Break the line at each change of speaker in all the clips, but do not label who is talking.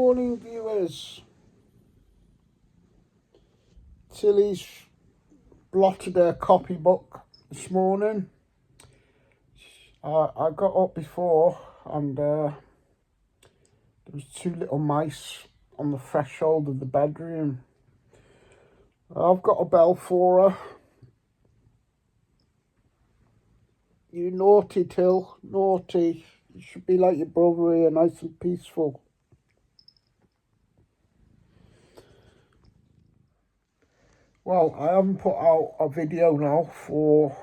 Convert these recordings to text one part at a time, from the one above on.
morning, viewers. Tilly's blotted her copybook this morning. I got up before and there was two little mice on the threshold of the bedroom. I've got a bell for her. You naughty Till, naughty. You should be like your brother here, nice and peaceful. Well, I haven't put out a video now for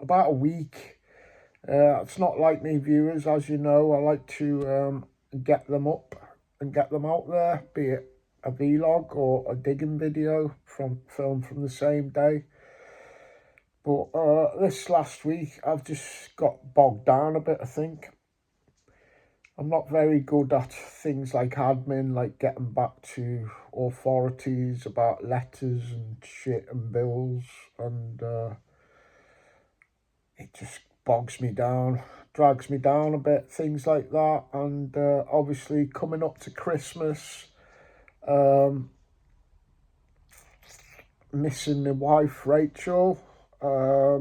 about a week. It's not like me, viewers, as you know. I like to get them up and get them out there, be it a vlog or a digging video filmed from the same day. But this last week, I've just got bogged down a bit, I think. I'm not very good at things like admin, like getting back to authorities about letters and shit and bills, and it just bogs me down, drags me down a bit, things like that. And obviously coming up to Christmas, missing my wife Rachel. I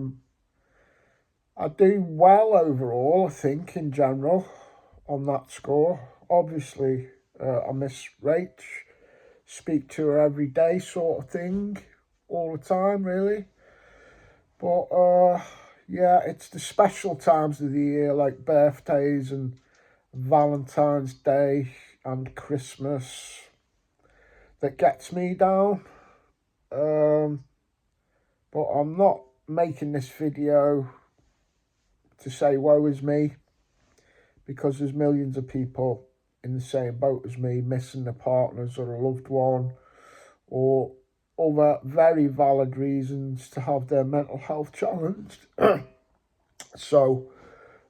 do well overall, I think, in general, on that score. Obviously, I miss Rach, speak to her every day sort of thing, all the time, really. But, yeah, it's the special times of the year, like birthdays and Valentine's Day and Christmas, that gets me down. But I'm not making this video to say woe is me, because there's millions of people in the same boat as me, missing their partners or a loved one, or other very valid reasons to have their mental health challenged. So,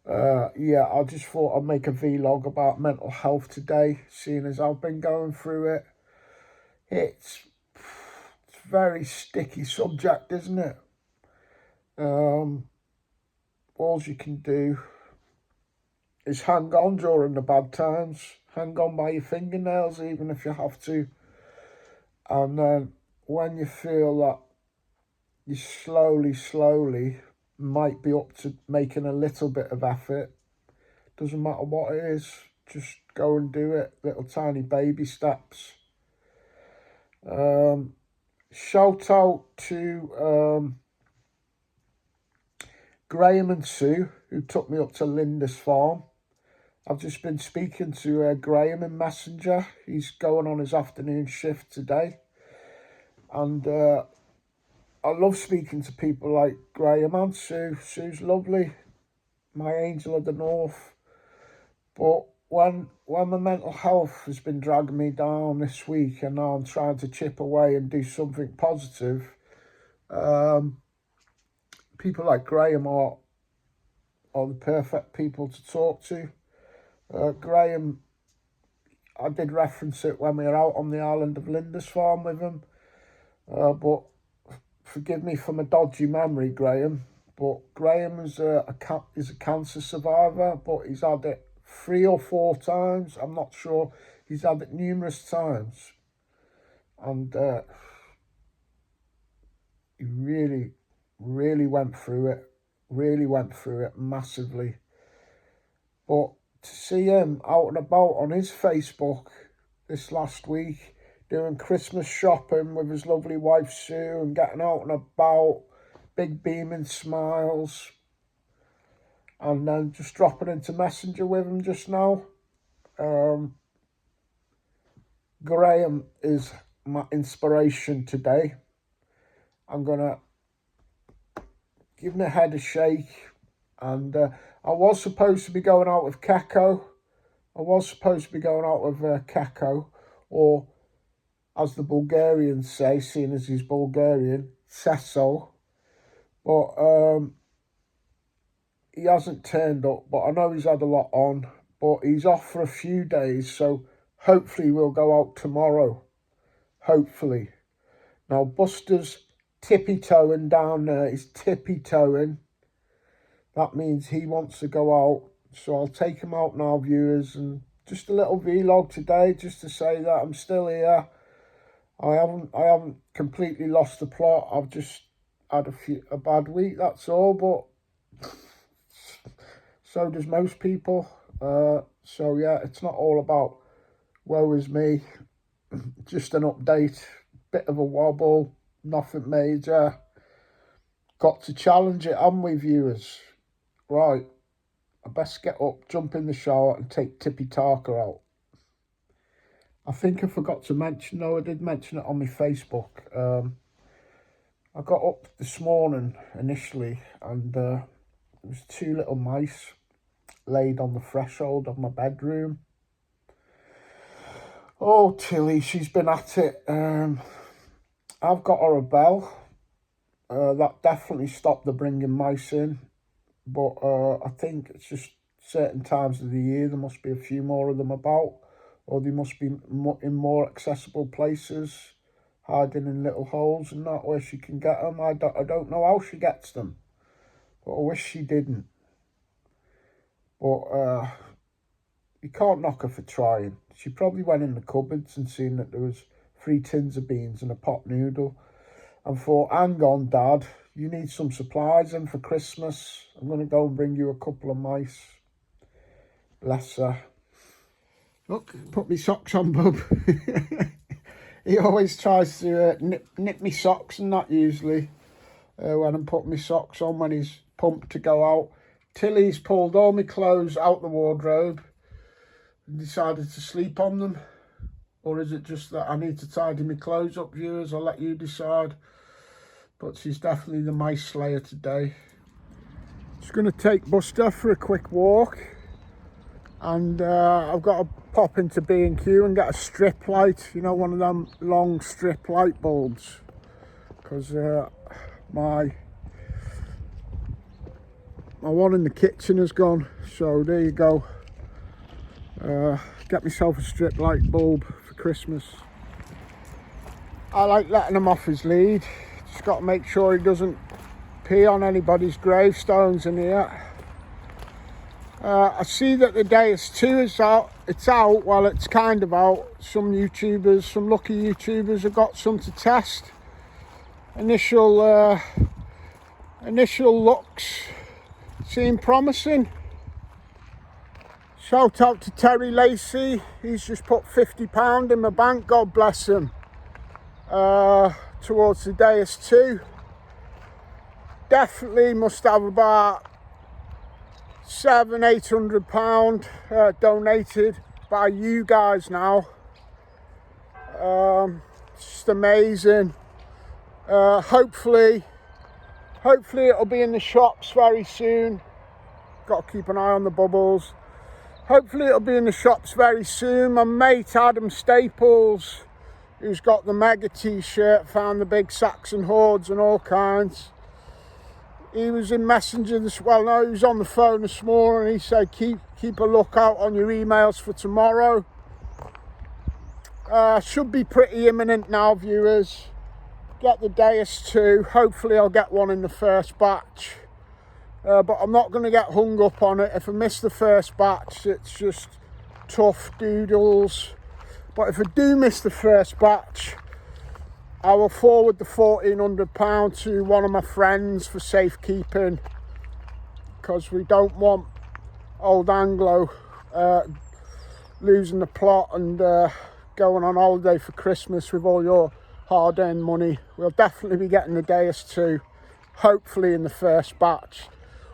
yeah, I just thought I'd make a vlog about mental health today, seeing as I've been going through it. It's a very sticky subject, isn't it? All you can do is hang on during the bad times. Hang on by your fingernails, even if you have to. And then when you feel that you slowly might be up to making a little bit of effort, doesn't matter what it is, just go and do it. Little tiny baby steps. Shout out to Graham and Sue, who took me up to Linda's farm. I've just been speaking to Graham in Messenger. He's going on his afternoon shift today. And I love speaking to people like Graham and Sue. Sue's lovely, my angel of the north. But when my mental health has been dragging me down this week, and now I'm trying to chip away and do something positive, people like Graham are the perfect people to talk to. Graham, I did reference it when we were out on the island of Linda's farm with him, but forgive me for my dodgy memory, Graham, but Graham is a cancer survivor, but he's had it 3 or 4 times, I'm not sure. He's had it numerous times, and he really went through it massively. But to see him out and about on his Facebook this last week, doing Christmas shopping with his lovely wife Sue, and getting out and about, big beaming smiles, and then just dropping into Messenger with him just now. Graham is my inspiration today. I'm gonna give my head a shake, and I was supposed to be going out with Kako. Kako, or as the Bulgarians say, seeing as he's Bulgarian, Seso. But he hasn't turned up, but I know he's had a lot on. But he's off for a few days, so hopefully we'll go out tomorrow. Hopefully. Now, Buster's tippy-toeing down there. He's tippy-toeing. That means he wants to go out. So I'll take him out now, viewers, and just a little vlog today, just to say that I'm still here. I haven't completely lost the plot. I've just had a bad week, that's all, but so does most people. So yeah, it's not all about woe is me. Just an update, bit of a wobble, nothing major. Got to challenge it, haven't we, viewers? Right, I best get up, jump in the shower and take Tippy Tarker out. I think I forgot to mention, no, I did mention it on my Facebook. I got up this morning initially, and there was 2 little mice laid on the threshold of my bedroom. Oh, Tilly, she's been at it. I've got her a bell. That definitely stopped the bringing mice in. But I think it's just certain times of the year there must be a few more of them about, or they must be in more accessible places, hiding in little holes and that, where she can get them. I don't know how she gets them, but I wish she didn't. But you can't knock her for trying. She probably went in the cupboards and seen that there was 3 tins of beans and a pot noodle, and thought, hang on, Dad, you need some supplies in for Christmas. I'm going to go and bring you a couple of mice. Bless her. Look, put me socks on, bub. He always tries to nip me socks, and that usually when I'm putting my socks on when he's pumped to go out. Tilly's pulled all my clothes out the wardrobe and decided to sleep on them. Or is it just that I need to tidy my clothes up, viewers? I'll let you decide. But she's definitely the mice slayer today. Just going to take Buster for a quick walk. And I've got to pop into B&Q and get a strip light. You know, one of them long strip light bulbs. Because my one in the kitchen has gone. So there you go. Get myself a strip light bulb for Christmas. I like letting him off his lead. Just got to make sure he doesn't pee on anybody's gravestones in here. I see that the Deus 2 is out. It's out. Well, it's kind of out. Some YouTubers, some lucky YouTubers have got some to test. Initial looks seem promising. Shout out to Terry Lacey. He's just put £50 in my bank. God bless him. Towards the Deus 2. Definitely must have about £700-800 donated by you guys now. Just amazing. Hopefully it'll be in the shops very soon. Got to keep an eye on the bubbles. Hopefully it'll be in the shops very soon. My mate Adam Staples, who's got the mega t-shirt, found the big Saxon hordes and all kinds. He was in Messenger he was on the phone this morning. He said keep a lookout on your emails for tomorrow. Should be pretty imminent now, viewers. Get the Deus 2. Hopefully I'll get one in the first batch. But I'm not going to get hung up on it. If I miss the first batch, it's just tough doodles. But if I do miss the first batch, I will forward the £1,400 to one of my friends for safekeeping, because we don't want old Anglo losing the plot and going on holiday for Christmas with all your hard-earned money. We'll definitely be getting the Deus 2, hopefully in the first batch.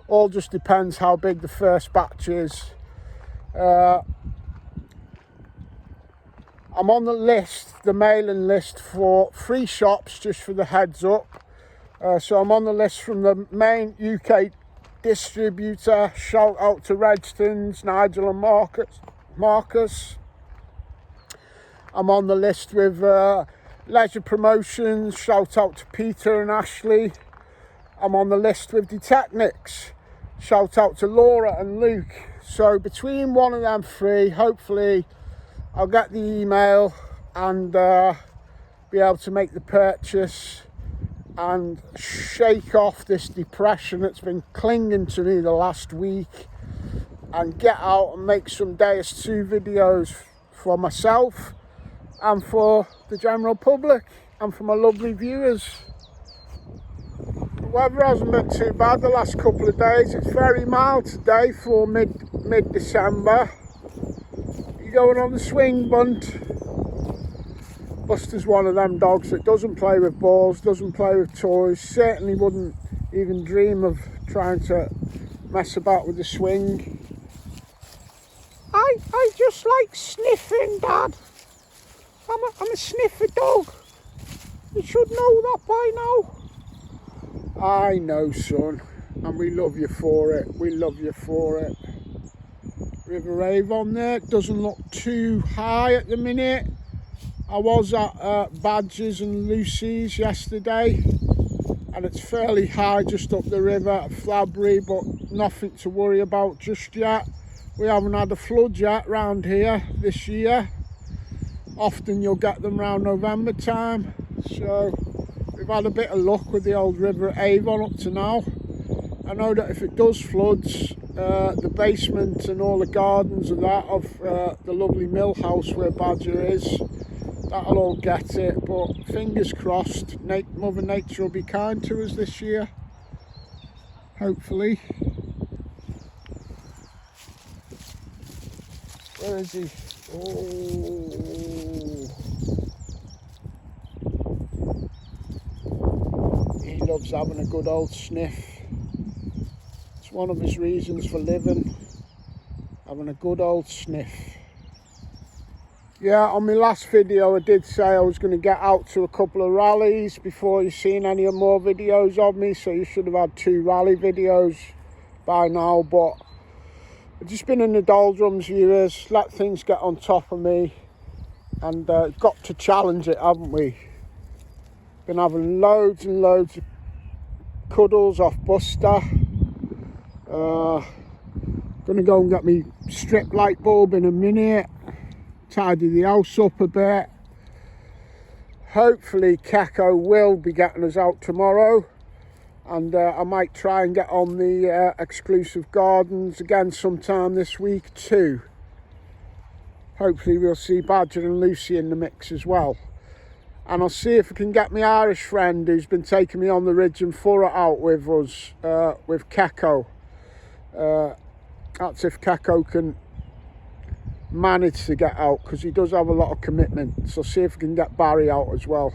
All just depends how big the first batch is. I'm on the list, the mailing list for 3 shops, just for the heads up. So I'm on the list from the main UK distributor. Shout out to Redstons, Nigel and Marcus. I'm on the list with Leisure Promotions. Shout out to Peter and Ashley. I'm on the list with Detechnics. Shout out to Laura and Luke. So between one of them 3, hopefully I'll get the email and be able to make the purchase and shake off this depression that's been clinging to me the last week. and get out and make some DS2 videos for myself and for the general public and for my lovely viewers. The weather hasn't been too bad the last couple of days. It's very mild today for mid-December. You going on the swing, Bunt? Buster's one of them dogs that doesn't play with balls, doesn't play with toys, certainly wouldn't even dream of trying to mess about with the swing. I just like sniffing, Dad. I'm a sniffer dog. You should know that by now. I know, son, and we love you for it. We love you for it. River Avon there doesn't look too high at the minute. I was at Badgers and Lucy's yesterday, and it's fairly high just up the river at Flabry, but nothing to worry about just yet. We haven't had a flood yet round here this year. Often you'll get them round November time, so we've had a bit of luck with the old River Avon up to now. I know that if it does floods, the basement and all the gardens and that of the lovely mill house where Badger is, that'll all get it, but fingers crossed, Mother Nature will be kind to us this year, hopefully. Where is he? Oh, he loves having a good old sniff. It's one of his reasons for living, having a good old sniff. Yeah, on my last video I did say I was going to get out to a couple of rallies before you've seen any more videos of me, so you should have had 2 rally videos by now, but I've just been in the doldrums, viewers, let things get on top of me, and got to challenge it, haven't we? Been having loads and loads of cuddles off Buster. Gonna go and get me strip light bulb in a minute, tidy the house up a bit. Hopefully Keko will be getting us out tomorrow, and I might try and get on the exclusive gardens again sometime this week too. Hopefully we'll see Badger and Lucy in the mix as well, and I'll see if I can get my Irish friend who's been taking me on the Ridge and Furrow out with us, with Keko. That's if Keko can manage to get out, because he does have a lot of commitment, so see if we can get Barry out as well.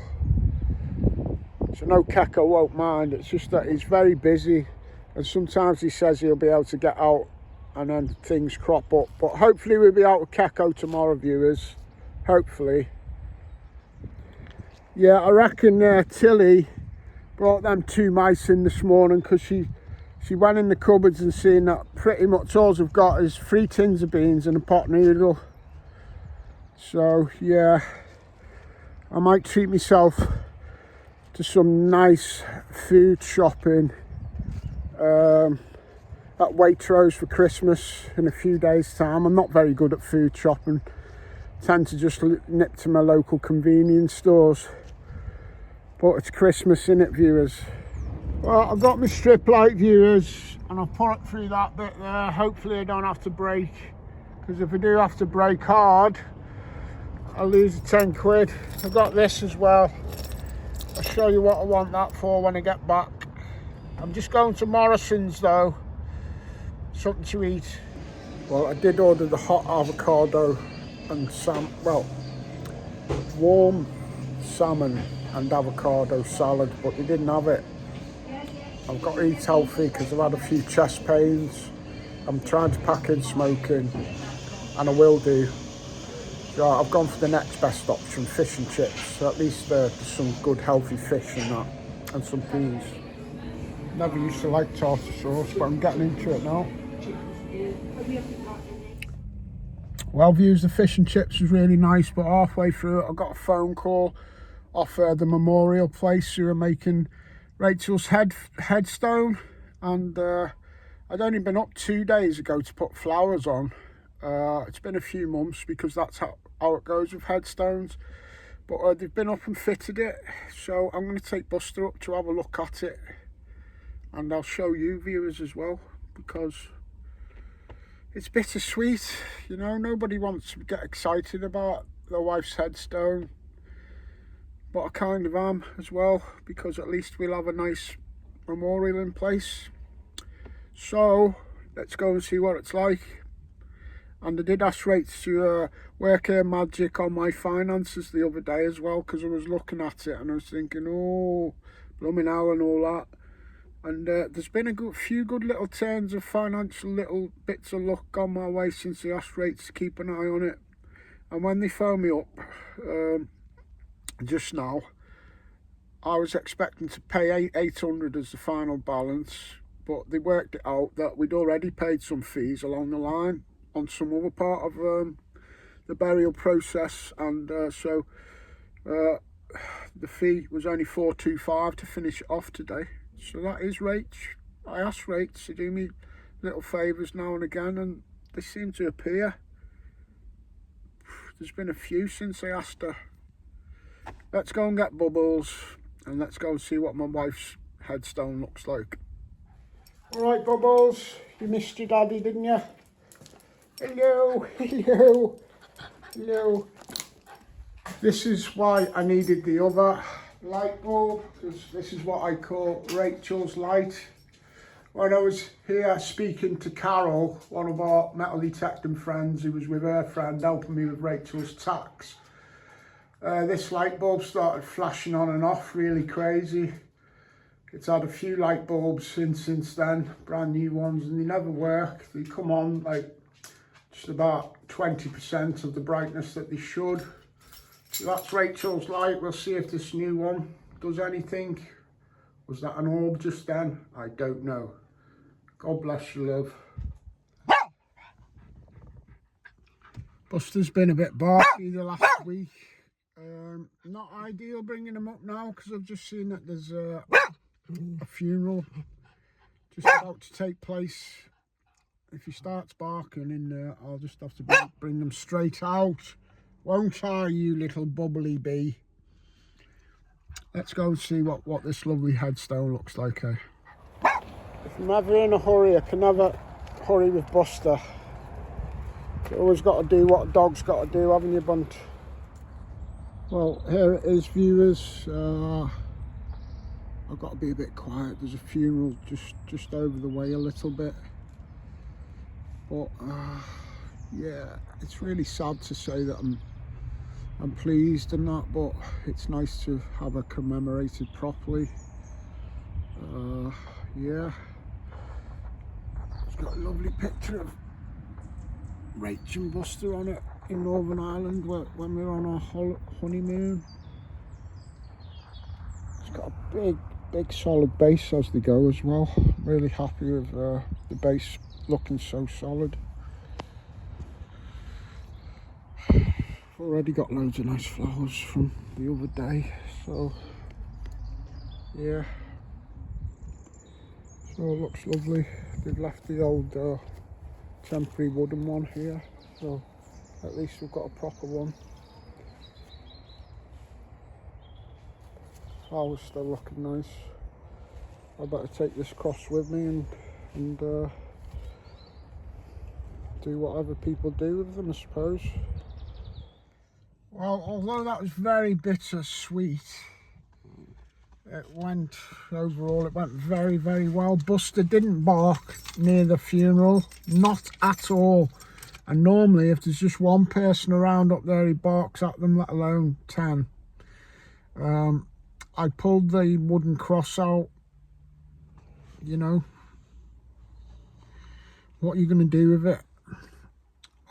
So no, Keko won't mind, it's just that he's very busy, and sometimes he says he'll be able to get out and then things crop up, but hopefully we'll be out with Keko tomorrow, viewers, hopefully. Yeah, I reckon Tilly brought them 2 mice in this morning, because she went in the cupboards and seen that pretty much all I've got is 3 tins of beans and a pot noodle. So yeah, I might treat myself to some nice food shopping at Waitrose for Christmas in a few days time. I'm not very good at food shopping, tend to just nip to my local convenience stores, but it's Christmas, innit, viewers? Well, I've got my strip light, viewers, and I've put it through that bit there. Hopefully I don't have to brake, because if I do have to brake hard, I'll lose the 10 quid. I've got this as well. I'll show you what I want that for when I get back. I'm just going to Morrison's though, something to eat. Well, I did order the hot avocado and warm salmon and avocado salad, but they didn't have it. I've got to eat healthy because I've had a few chest pains. I'm trying to pack in smoking, and I will do. So I've gone for the next best option, fish and chips. So at least there's some good healthy fish in that, and some peas. Never used to like tartar sauce, but I'm getting into it now. Well, viewers, the fish and chips was really nice, but halfway through it I got a phone call off the memorial place who are making Rachel's headstone, and I'd only been up 2 days ago to put flowers on. It's been a few months because that's how it goes with headstones, but they've been up and fitted it, so I'm going to take Buster up to have a look at it, and I'll show you viewers as well, because it's bittersweet, you know. Nobody wants to get excited about their wife's headstone, but I kind of am as well, because at least we'll have a nice memorial in place. So let's go and see what it's like. And I did ask Rach to work her magic on my finances the other day as well, because I was looking at it and I was thinking, oh, blooming hell and all that. And there's been a few good little turns of financial little bits of luck on my way since I asked Rach to keep an eye on it. And when they phoned me up just now, I was expecting to pay 800 as the final balance, but they worked it out that we'd already paid some fees along the line on some other part of the burial process, and so the fee was only 425 to finish it off today. So that is Rach. I asked Rach to do me little favours now and again, and they seem to appear. There's been a few since I asked her. Let's go and get Bubbles, and let's go and see what my wife's headstone looks like. Alright Bubbles, you missed your daddy, didn't you? Hello, hello, hello. This is why I needed the other light bulb, because this is what I call Rachel's light. When I was here speaking to Carol, one of our metal detecting friends, who was with her friend helping me with Rachel's tax, this light bulb started flashing on and off really crazy. It's had a few light bulbs since then, brand new ones, and they never work. They come on like just about 20% of the brightness that they should. So that's Rachel's light. We'll see if this new one does anything. Was that an orb just then? I don't know. God bless you, love. Buster's been a bit barky the last week. Not ideal bringing him up now, because I've just seen that there's a funeral just about to take place. If he starts barking in there, I'll just have to bring them straight out. Won't I, you little bubbly bee? Let's go and see what this lovely headstone looks like, eh? If I'm ever in a hurry, I can never hurry with Buster. You always got to do what a dog's got to do, haven't you, Bunt? Well, here it is, viewers. I've got to be a bit quiet. There's a funeral just over the way a little bit. But yeah, it's really sad to say that I'm pleased and that, but it's nice to have her commemorated properly. Yeah, it's got a lovely picture of Rach and Buster on it in Northern Ireland when we were on our honeymoon. It's got a big solid base as they go as well. I'm really happy with the base looking so solid. Already got loads of nice flowers from the other day, so yeah, so it looks lovely. They've left the old temporary wooden one here, so at least we've got a proper one. Flowers still looking nice. I better take this cross with me and do whatever people do with them, I suppose. Well, although that was very bittersweet, it went very, very well. Buster didn't bark near the funeral, not at all. And normally if there's just one person around up there, he barks at them, let alone 10. I pulled the wooden cross out, you know. What are you going to do with it?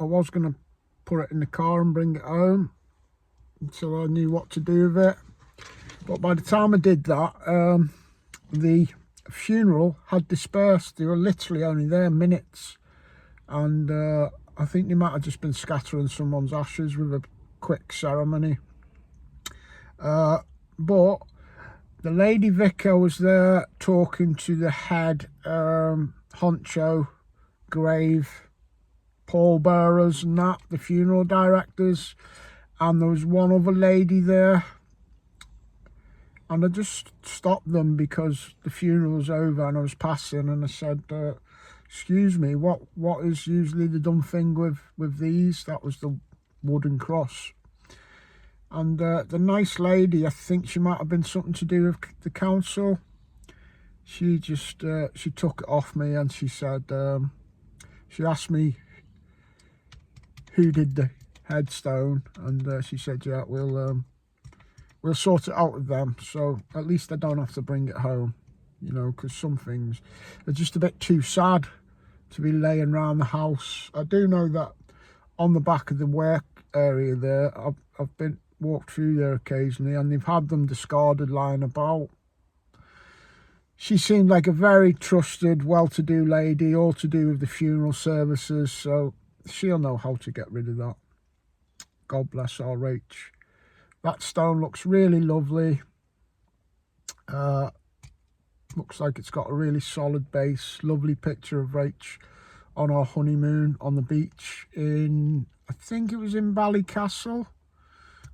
I was going to put it in the car and bring it home until I knew what to do with it. But by the time I did that, the funeral had dispersed. They were literally only there minutes. And I think they might have just been scattering someone's ashes with a quick ceremony. But the lady vicar was there talking to the head honcho, grave, pallbearers and that, the funeral directors, and there was one other lady there, and I just stopped them because the funeral was over and I was passing, and I said, excuse me, what is usually the done thing with these? That was the wooden cross. And the nice lady, I think she might have been something to do with the council. She just she took it off me, and she said, she asked me who did the headstone, and she said, yeah, we'll sort it out with them, so at least I don't have to bring it home, you know, because some things are just a bit too sad to be laying around the house. I do know that on the back of the work area there, I've been walked through there occasionally, and they've had them discarded lying about. She seemed like a very trusted, well-to-do lady, all to do with the funeral services, so she'll know how to get rid of that. God bless our Rach. That stone looks really lovely. Looks like it's got a really solid base. Lovely picture of Rach on our honeymoon on the beach in, I think it was in Ballycastle,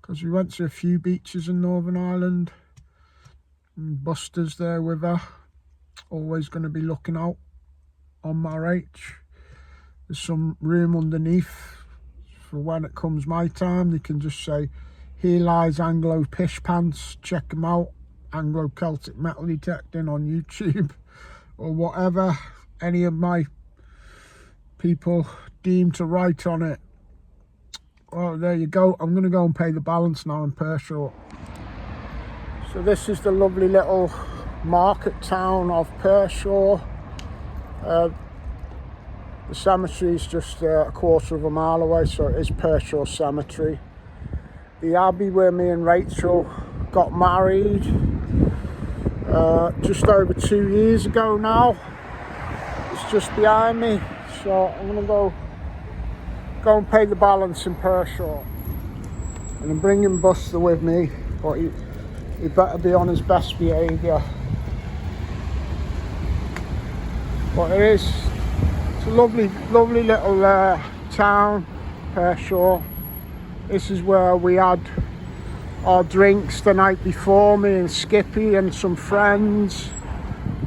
because we went to a few beaches in Northern Ireland. And Buster's there with her, always going to be looking out on my Rach. There's some room underneath for when it comes my time. They can just say, here lies Anglo Pish Pants, check them out. Anglo Celtic metal detecting on YouTube, or whatever any of my people deem to write on it. Well, there you go. I'm going to go and pay the balance now in Pershore. So this is the lovely little market town of Pershore. The cemetery is just a quarter of a mile away, so it is Pershore Cemetery. The abbey where me and Rachel got married just over 2 years ago now. It's just behind me, so I'm going to go and pay the balance in Pershore. And I'm bringing Buster with me, but he better be on his best behaviour. But it's a lovely little town, Pershore. This is where we had our drinks the night before, me and Skippy and some friends.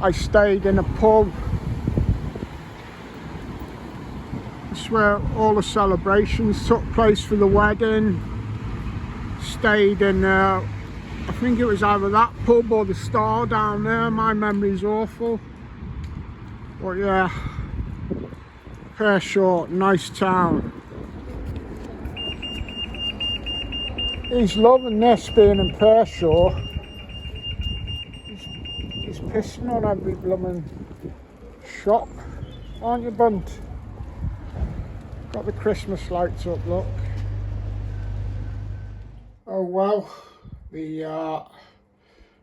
I stayed in a pub. This is where all the celebrations took place for the wedding. Stayed in I think it was either that pub or the Star down there. My memory's awful. But yeah, Pershore, nice town. He's loving this, being in Pershore. He's pissing on every blooming shop, aren't you, Bunt? Got the Christmas lights up, look. Oh well, the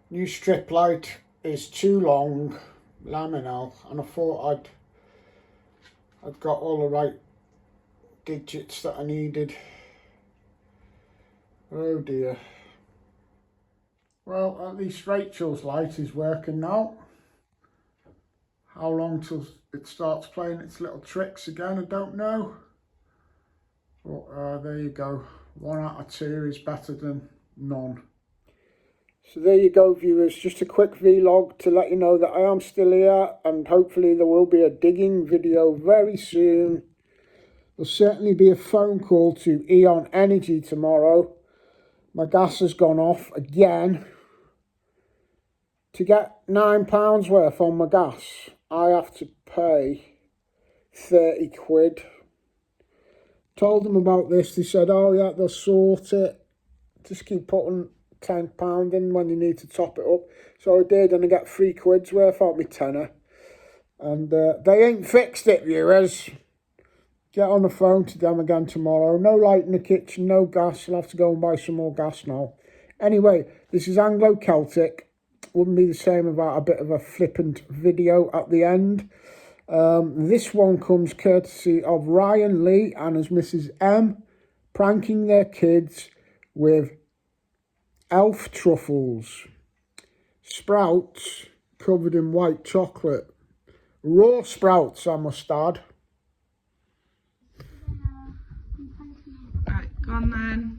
new strip light is too long, laminal, and I thought I'd got all the right digits that I needed. Oh dear. Well, at least Rachel's light is working now. How long till it starts playing its little tricks again, I don't know. But there you go. 1 out of 2 is better than none. So there you go, viewers. Just a quick vlog to let you know that I am still here, and hopefully there will be a digging video very soon. There'll certainly be a phone call to Eon Energy tomorrow. My gas has gone off again. To get £9 worth on my gas, I have to pay 30 quid. Told them about this. They said, oh yeah, they'll sort it. Just keep putting £10 in when you need to top it up. So I did, and I get 3 quid's worth out my tenner. And they ain't fixed it, viewers. Get on the phone to them again tomorrow. No light in the kitchen, no gas. I'll have to go and buy some more gas now. Anyway, this is Anglo Celtic. Wouldn't be the same without a bit of a flippant video at the end. This one comes courtesy of Ryan Lee and his Mrs. M pranking their kids with elf truffles. Sprouts covered in white chocolate. Raw sprouts, I must add.
Right, go on then.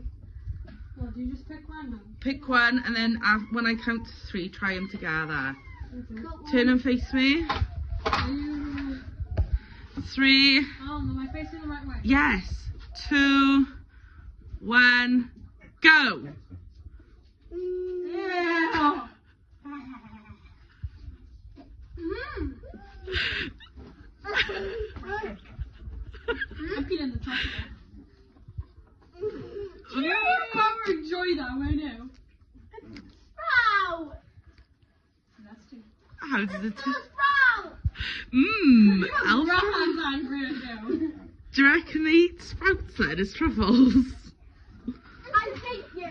Well, do you just pick one?
Pick one, and then when I count to 3, try them together. Okay. Turn and face me. 3.
Oh, am I facing the right way?
Yes. 2, 1, go.
Yeah. I'm feeling the top of it. You never enjoy that, I know. Nasty.
How did it taste?
Rough
Alpha.
hands angry at you.
Do you reckon they eat sprouts then as truffles?
I hate you.